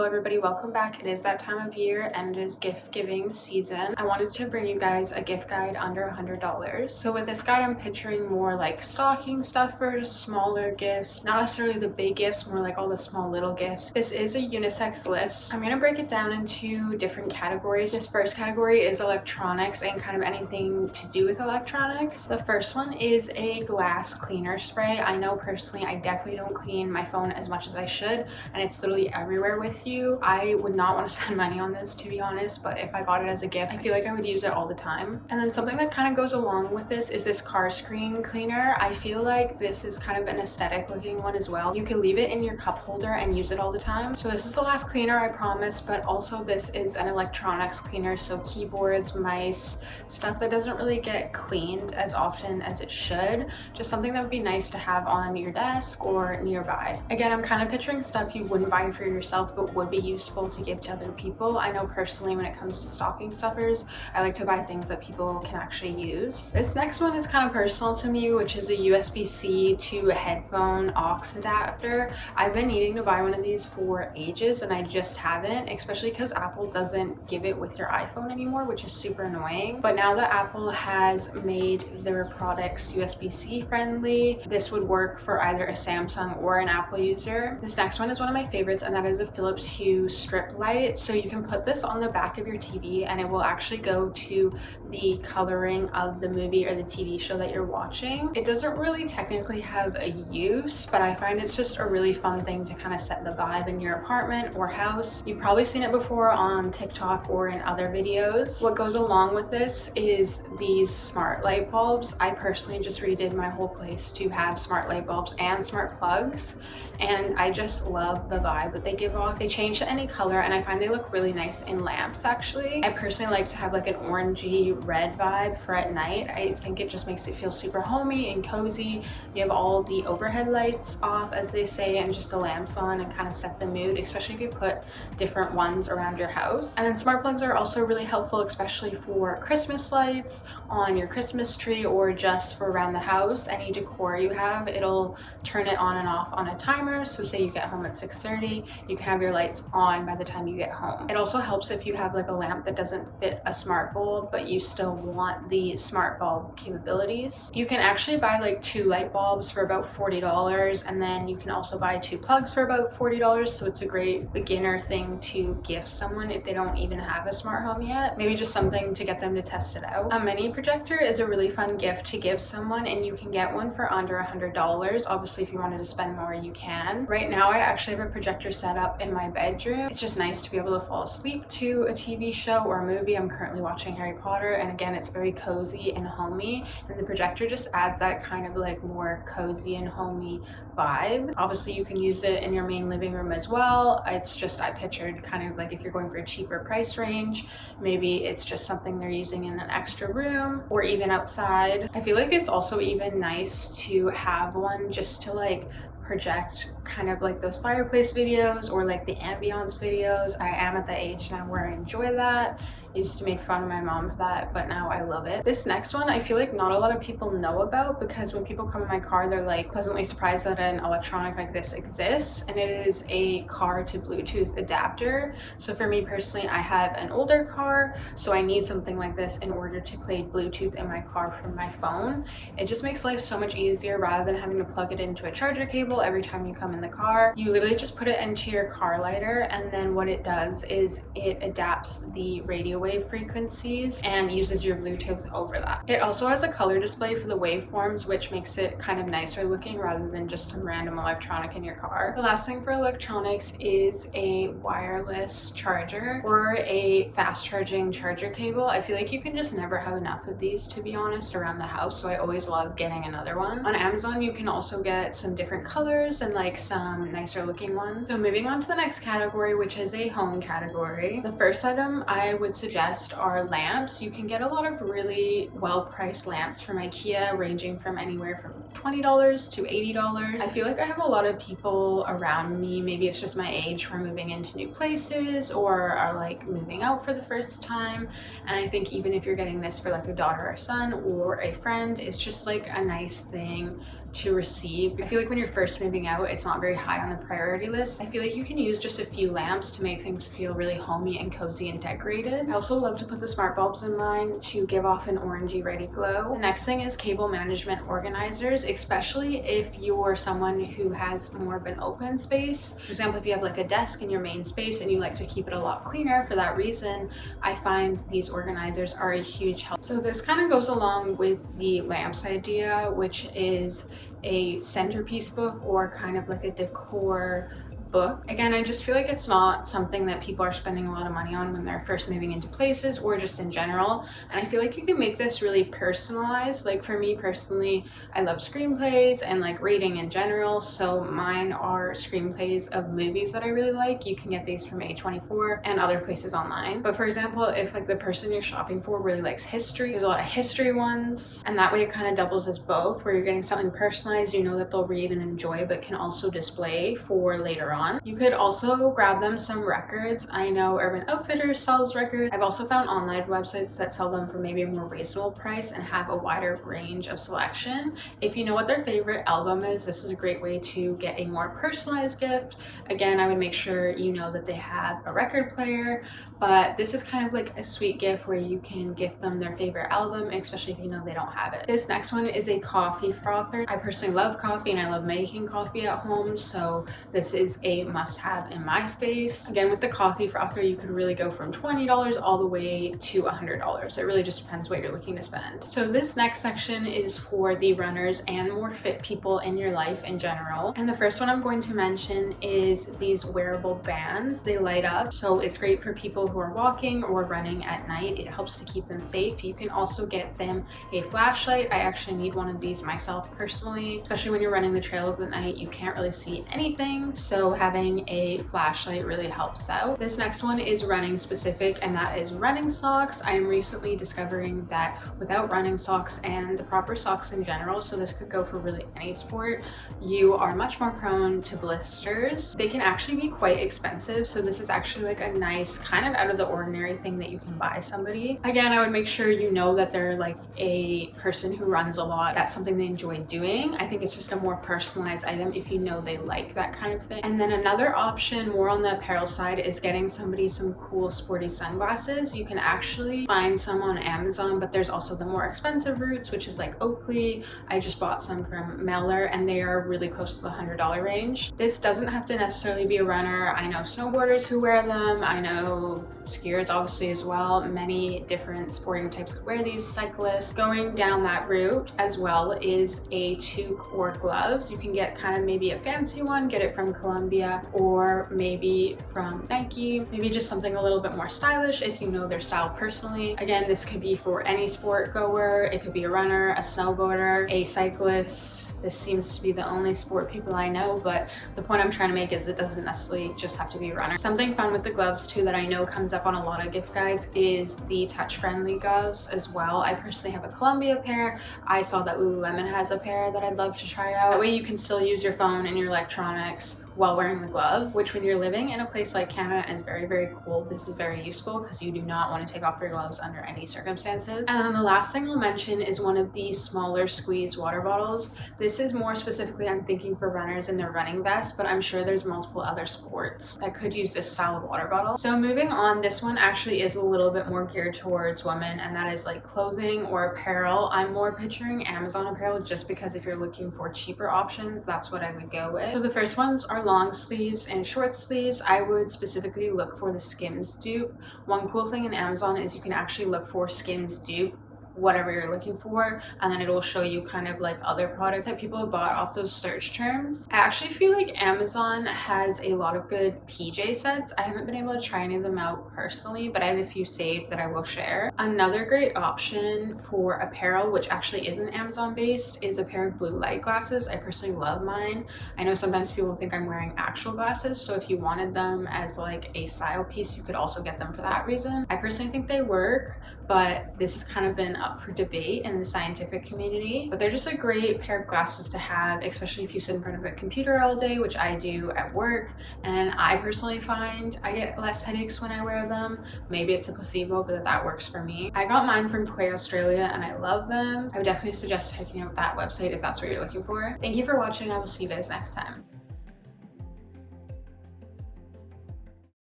everybody, welcome back. It is that time of year and it is gift giving season. I wanted to bring you guys a gift guide under $100. So with this guide, I'm picturing more like stocking stuffers, smaller gifts, not necessarily the big gifts, more like all the small little gifts. This is a unisex list. I'm gonna break it down into different categories. This first category is electronics and kind of anything to do with electronics. The first one is a glass cleaner spray. I know personally, I definitely don't clean my phone as much as I should, and it's literally everywhere with you. I would not want to spend money on this, to be honest, but if I got it as a gift, I feel like I would use it all the time. And then something that kind of goes along with this is this car screen cleaner. I feel like this is kind of an aesthetic looking one as well. You can leave it in your cup holder and use it all the time. So this is the last cleaner, I promise, but also this is an electronics cleaner, so keyboards, mice, stuff that doesn't really get cleaned as often as it should. Just something that would be nice to have on your desk or nearby. Again, I'm kind of picturing stuff you wouldn't buy for yourself but would be useful to give to other people. I know personally when it comes to stocking stuffers, I like to buy things that people can actually use. This next one is kind of personal to me, which is a USB-C to headphone aux adapter. I've been needing to buy one of these for ages and I just haven't, especially because Apple doesn't give it with your iPhone anymore, which is super annoying. But now that Apple has made their products USB-C friendly, this would work for either a Samsung or an Apple user. This next one is one of my favorites, and that is a Philips Hue strip light. So you can put this on the back of your TV and it will actually go to the coloring of the movie or the TV show that you're watching. It doesn't really technically have a use, but I find it's just a really fun thing to kind of set the vibe in your apartment or house. You've probably seen it before on TikTok or in other videos. What goes along with this is these smart light bulbs. I personally just redid my whole place to have smart light bulbs and smart plugs, and I just love the vibe that they give off. They change to any color and I find they look really nice in lamps actually. I personally like to have like an orangey red vibe for at night. I think it just makes it feel super homey and cozy. You have all the overhead lights off, as they say, and just the lamps on and kind of set the mood, especially if you put different ones around your house. And then smart plugs are also really helpful, especially for Christmas lights on your Christmas tree or just for around the house. Any decor you have, it'll turn it on and off on a timer. So say you get home at 6:30, you can have your lights on by the time you get home. It also helps if you have like a lamp that doesn't fit a smart bulb, but you still want the smart bulb capabilities. You can actually buy like 2 light bulbs for about $40, and then you can also buy 2 plugs for about $40. So it's a great beginner thing to gift someone if they don't even have a smart home yet. Maybe just something to get them to test it out. A mini projector is a really fun gift to give someone, and you can get one for under $100. Obviously, if you wanted to spend more, you can. Right now, I actually have a projector set up in my bedroom. It's just nice to be able to fall asleep to a TV show or a movie. I'm currently watching Harry Potter, and again, it's very cozy and homey, and the projector just adds that kind of like more cozy and homey vibe. Obviously, you can use it in your main living room as well. It's just, I pictured kind of like if you're going for a cheaper price range, maybe it's just something they're using in an extra room or even outside. I feel like it's also even nice to have one just to like project kind of like those fireplace videos or like the ambiance videos. I am at the age now where I enjoy that. I used to make fun of my mom for that, but now I love it. This next one, I feel like not a lot of people know about, because when people come in my car, they're like pleasantly surprised that an electronic like this exists, and it is a car to Bluetooth adapter. So for me personally, I have an older car, so I need something like this in order to play Bluetooth in my car from my phone. It just makes life so much easier rather than having to plug it into a charger cable every time you come in the car. You literally just put it into your car lighter, and then what it does is it adapts the radio wave frequencies and uses your Bluetooth over that. It also has a color display for the waveforms, which makes it kind of nicer looking rather than just some random electronic in your car. The last thing for electronics is a wireless charger or a fast charging charger cable. I feel like you can just never have enough of these, to be honest, around the house, so I always love getting another one. On Amazon, you can also get some different colors and like some nicer looking ones. So moving on to the next category, which is a home category. The first item I would suggest are lamps. You can get a lot of really well-priced lamps from IKEA, ranging from anywhere from $20 to $80. I feel like I have a lot of people around me, maybe it's just my age, who are moving into new places or are like moving out for the first time, and I think even if you're getting this for like a daughter or son or a friend, it's just like a nice thing to receive. I feel like when you're first moving out, it's not very high on the priority list. I feel like you can use just a few lamps to make things feel really homey and cozy and decorated. I also love to put the smart bulbs in mine to give off an orangey ready glow. The next thing is cable management organizers, especially if you're someone who has more of an open space. For example, if you have like a desk in your main space and you like to keep it a lot cleaner for that reason, I find these organizers are a huge help. So this kind of goes along with the lamps idea, which is a centerpiece book or kind of like a decor book. Again, I just feel like it's not something that people are spending a lot of money on when they're first moving into places or just in general, and I feel like you can make this really personalized. Like for me personally, I love screenplays and like reading in general, so mine are screenplays of movies that I really like. You can get these from A24 and other places online, but for example, if like the person you're shopping for really likes history, there's a lot of history ones, and that way it kind of doubles as both, where you're getting something personalized you know that they'll read and enjoy but can also display for later on. You could also grab them some records. I know Urban Outfitters sells records. I've also found online websites that sell them for maybe a more reasonable price and have a wider range of selection. If you know what their favorite album is, this is a great way to get a more personalized gift. Again, I would make sure you know that they have a record player, but this is kind of like a sweet gift where you can gift them their favorite album, especially if you know they don't have it. This next one is a coffee frother. I personally love coffee and I love making coffee at home, so this is a must-have in my space. Again, with the coffee frother, you could really go from $20 all the way to $100. It really just depends what you're looking to spend. So this next section is for the runners and more fit people in your life in general. And the first one I'm going to mention is these wearable bands. They light up, so it's great for people who are walking or running at night. It helps to keep them safe. You can also get them a flashlight. I actually need one of these myself personally, especially when you're running the trails at night. You can't really see anything, so having a flashlight really helps out. This next one is running specific, and that is running socks. I am recently discovering that without running socks and the proper socks in general, so this could go for really any sport, you are much more prone to blisters. They can actually be quite expensive, so this is actually like a nice kind of out of the ordinary thing that you can buy somebody. Again, I would make sure you know that they're like a person who runs a lot. That's something they enjoy doing. I think it's just a more personalized item if you know they like that kind of thing. And then another option more on the apparel side is getting somebody some cool sporty sunglasses. You can actually find some on Amazon, but there's also the more expensive routes, which is like Oakley. I just bought some from Mellor and they are really close to the $100 range. This doesn't have to necessarily be a runner. I know snowboarders who wear them. I know skiers obviously as well. Many different sporting types could wear these, cyclists. Going down that route as well is a toque or gloves. You can get kind of maybe a fancy one, get it from Columbia or maybe from Nike, maybe just something a little bit more stylish if you know their style personally. Again, this could be for any sport goer. It could be a runner, a snowboarder, a cyclist. This seems to be the only sport people I know, but the point I'm trying to make is it doesn't necessarily just have to be a runner. Something fun with the gloves too that I know comes up on a lot of gift guides is the touch-friendly gloves as well. I personally have a Columbia pair. I saw that Lululemon has a pair that I'd love to try out. That way you can still use your phone and your electronics while wearing the gloves, which when you're living in a place like Canada is very, very cold. This is very useful because you do not want to take off your gloves under any circumstances. And then the last thing I'll mention is one of these smaller squeeze water bottles. This is more specifically, I'm thinking, for runners in their running vests, but I'm sure there's multiple other sports that could use this style of water bottle. So moving on, this one actually is a little bit more geared towards women, and that is like clothing or apparel. I'm more picturing Amazon apparel just because if you're looking for cheaper options, that's what I would go with. So the first ones are long sleeves and short sleeves. I would specifically look for the Skims dupe. One cool thing in Amazon is you can actually look for Skims dupe, whatever you're looking for, and then it will show you kind of like other product that people have bought off those search terms. I actually feel like Amazon has a lot of good PJ sets. I haven't been able to try any of them out personally, but I have a few saved that I will share. Another great option for apparel, which actually isn't Amazon based, is a pair of blue light glasses. I personally love mine. I know sometimes people think I'm wearing actual glasses, so if you wanted them as like a style piece, you could also get them for that reason. I personally think they work, but this has kind of been up for debate in the scientific community, but they're just a great pair of glasses to have, especially if you sit in front of a computer all day, which I do at work. And I personally find I get less headaches when I wear them. Maybe it's a placebo, but that works for me. I got mine from Quay Australia and I love them. I would definitely suggest checking out that website if that's what you're looking for. Thank you for watching. I will see you guys next time.